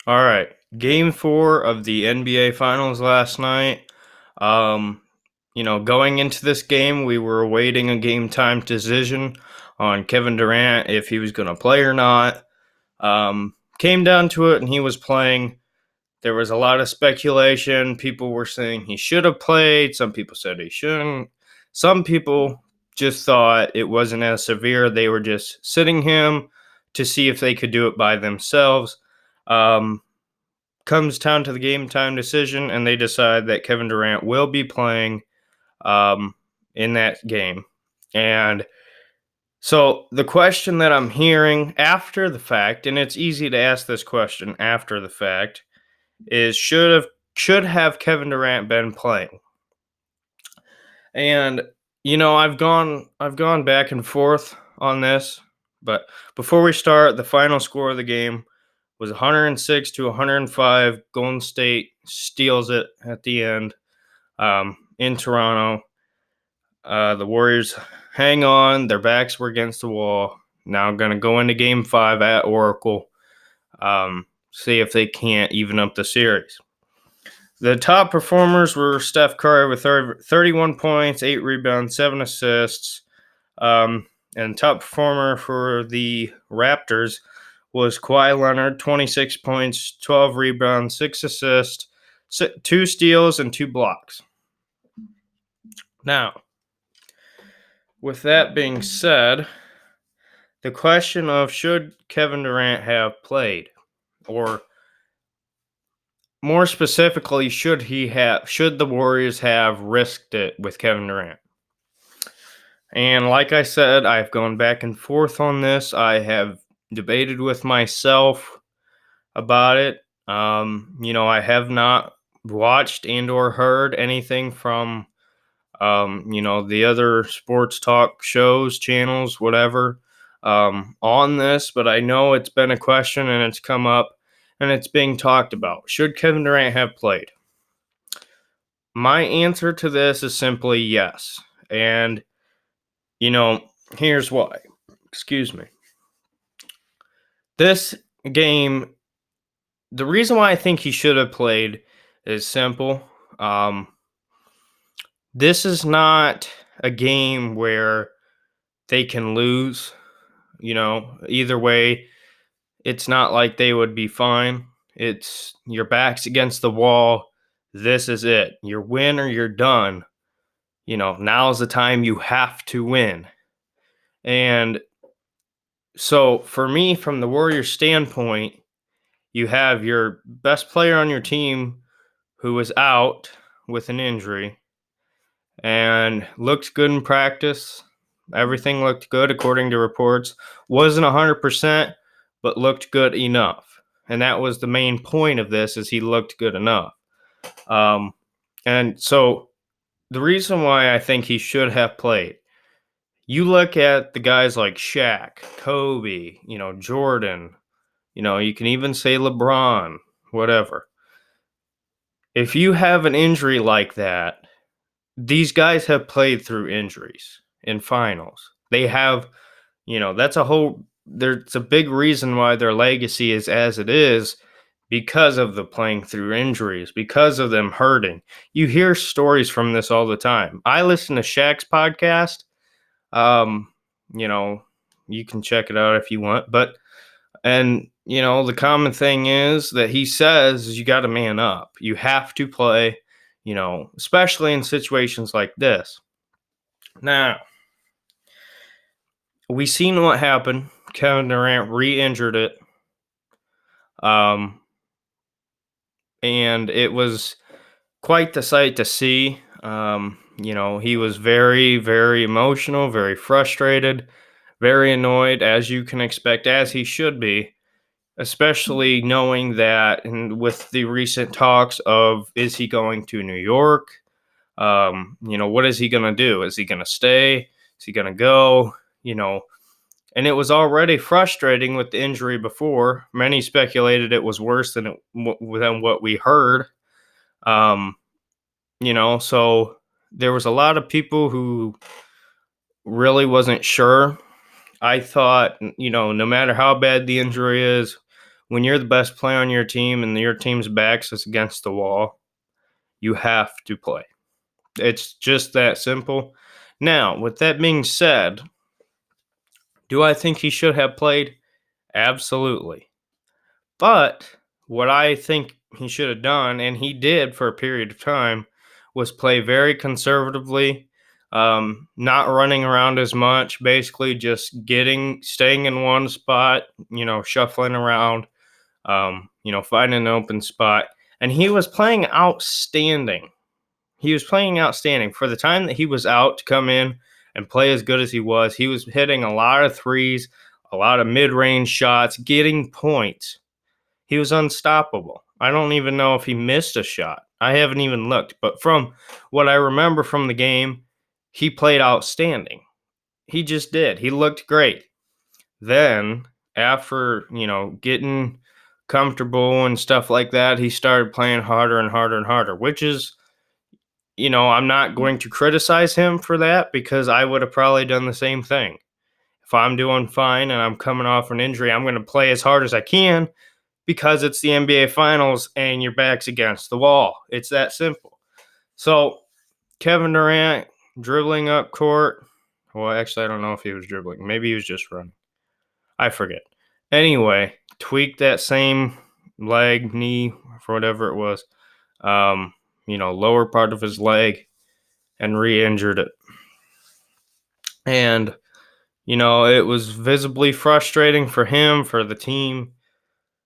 All right. Game 4 of the NBA Finals last night. Um, going into this game, we were awaiting a game time decision on Kevin Durant if he was going to play or not. Came down to it and he was playing. There was a lot of speculation. People were saying he should have played. Some people said he shouldn't. Some people just thought it wasn't as severe. They were just sitting him to see if they could do it by themselves. Um, Comes down to the game time decision, and they decide that Kevin Durant will be playing in that game. And so the question that I'm hearing after the fact, and it's easy to ask this question after the fact, is should have Kevin Durant been playing? And I've gone back and forth on this, but before we start, the final score of the game was 106 to 105. Golden State steals it at the end in Toronto. The Warriors hang on. Their backs were against the wall. Now going to go into game 5 at Oracle. See if they can't even up the series. The top performers were Steph Curry with 31 points, 8 rebounds, 7 assists. And top performer for the Raptors was Kawhi Leonard, 26 points, 12 rebounds, 6 assists, 2 steals, and 2 blocks. Now, with that being said, the question of should Kevin Durant have played, or more specifically, should the Warriors have risked it with Kevin Durant? And like I said, I've gone back and forth on this. I have debated with myself about it. I have not watched and or heard anything from the other sports talk shows, channels, whatever, on this, but I know it's been a question and it's come up and it's being talked about. Should Kevin Durant have played? My answer to this is simply yes. And, you know, here's why. Excuse me. This game, the reason why I think he should have played is simple. This is not a game where they can lose. Either way, it's not like they would be fine. It's your back's against the wall. This is it. You win or you're done. Now's the time you have to win. And so for me, from the Warriors standpoint, you have your best player on your team who was out with an injury and looked good in practice. Everything looked good according to reports. Wasn't 100%, but looked good enough. And that was the main point of this, is he looked good enough. And so the reason why I think he should have played, you look at the guys like Shaq, Kobe, Jordan, you can even say LeBron, whatever. If you have an injury like that, these guys have played through injuries in finals. They have, that's there's a big reason why their legacy is as it is, because of the playing through injuries, because of them hurting. You hear stories from this all the time. I listen to Shaq's podcast. Um, you know, you can check it out if you want, the common thing is that he says is you got to man up. You have to play, especially in situations like this. Now, we seen what happened. Kevin Durant re-injured it. And it was quite the sight to see. He was very, very emotional, very frustrated, very annoyed, as you can expect, as he should be, especially knowing that, and with the recent talks of, is he going to New York? What is he going to do? Is he going to stay? Is he going to go? And it was already frustrating with the injury before. Many speculated it was worse than what we heard. So there was a lot of people who really wasn't sure. I thought, no matter how bad the injury is, when you're the best player on your team and your team's backs is against the wall, you have to play. It's just that simple. Now, with that being said, do I think he should have played? Absolutely. But what I think he should have done, and he did for a period of time, was play very conservatively, not running around as much, basically just staying in one spot, shuffling around, finding an open spot. And he was playing outstanding. He was playing outstanding for the time that he was out to come in and play as good as he was. He was hitting a lot of threes, a lot of mid-range shots, getting points. He was unstoppable. I don't even know if he missed a shot. I haven't even looked, but from what I remember from the game, he played outstanding. He just did. He looked great. Then, after, getting comfortable and stuff like that, he started playing harder and harder and harder, which is, I'm not going to criticize him for that because I would have probably done the same thing. If I'm doing fine and I'm coming off an injury, I'm going to play as hard as I can because it's the NBA Finals and your back's against the wall. It's that simple. So, Kevin Durant dribbling up court. Well, actually, I don't know if he was dribbling. Maybe he was just running. I forget. Anyway, tweaked that same leg, knee, for whatever it was, lower part of his leg, and re-injured it. And, it was visibly frustrating for him, for the team,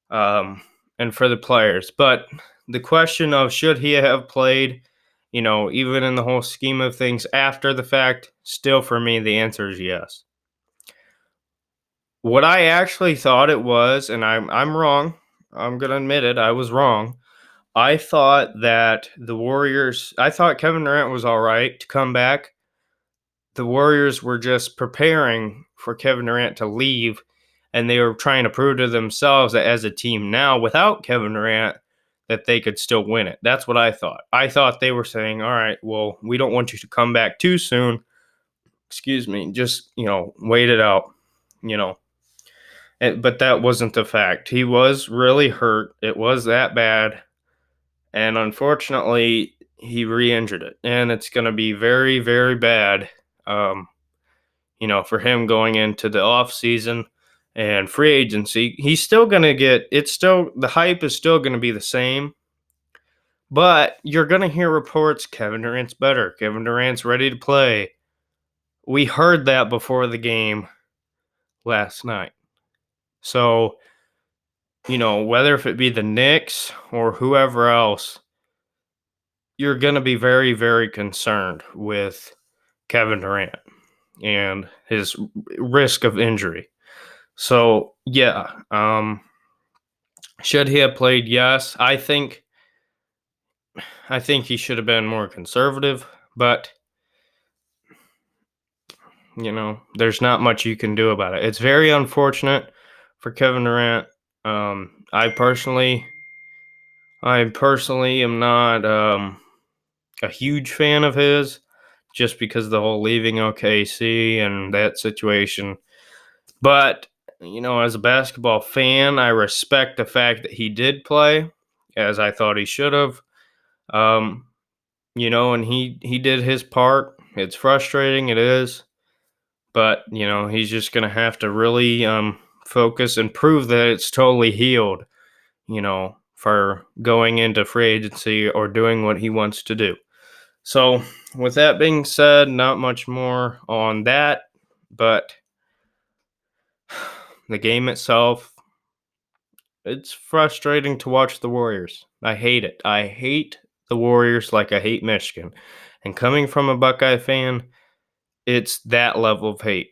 and for the players. But the question of should he have played, even in the whole scheme of things after the fact, still for me, the answer is yes. What I actually thought it was, and I'm wrong. I'm gonna admit it. I was wrong. I thought that I thought Kevin Durant was all right to come back. The Warriors were just preparing for Kevin Durant to leave, and they were trying to prove to themselves that as a team now, without Kevin Durant, that they could still win it. That's what I thought. I thought they were saying, all right, well, we don't want you to come back too soon. Excuse me. Just, wait it out, you know. But that wasn't the fact. He was really hurt. It was that bad. And unfortunately, he re-injured it. And it's going to be very, very bad, for him going into the off season and free agency. He's still going to the hype is still going to be the same. But you're going to hear reports Kevin Durant's better. Kevin Durant's ready to play. We heard that before the game last night. So, whether if it be the Knicks or whoever else, you're going to be very, very concerned with Kevin Durant and his risk of injury. So, yeah, should he have played? Yes. I think he should have been more conservative, but there's not much you can do about it. It's very unfortunate for Kevin Durant. I personally am not a huge fan of his, just because of the whole leaving OKC and that situation. But as a basketball fan, I respect the fact that he did play, as I thought he should have. And he did his part. It's frustrating, it is. But, he's just going to have to really focus and prove that it's totally healed, for going into free agency or doing what he wants to do. So, with that being said, not much more on that, but the game itself, it's frustrating to watch the Warriors. I hate it. I hate the Warriors like I hate Michigan. And coming from a Buckeye fan, it's that level of hate.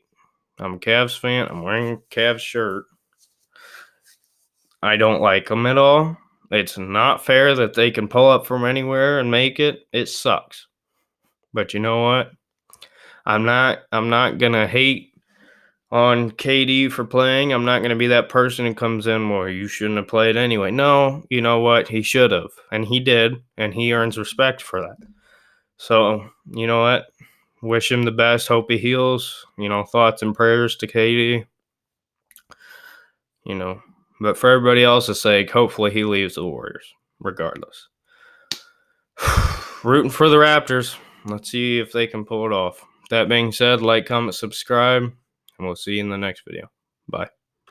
I'm a Cavs fan. I'm wearing a Cavs shirt. I don't like them at all. It's not fair that they can pull up from anywhere and make it. It sucks. But you know what? I'm not gonna hate on KD for playing. I'm not gonna be that person who comes in, well, you shouldn't have played anyway. No, you know what? He should have, and he did, and he earns respect for that. So, you know what? Wish him the best. Hope he heals. Thoughts and prayers to KD. But for everybody else's sake, hopefully he leaves the Warriors, regardless. Rooting for the Raptors. Let's see if they can pull it off. That being said, like, comment, subscribe, and we'll see you in the next video. Bye.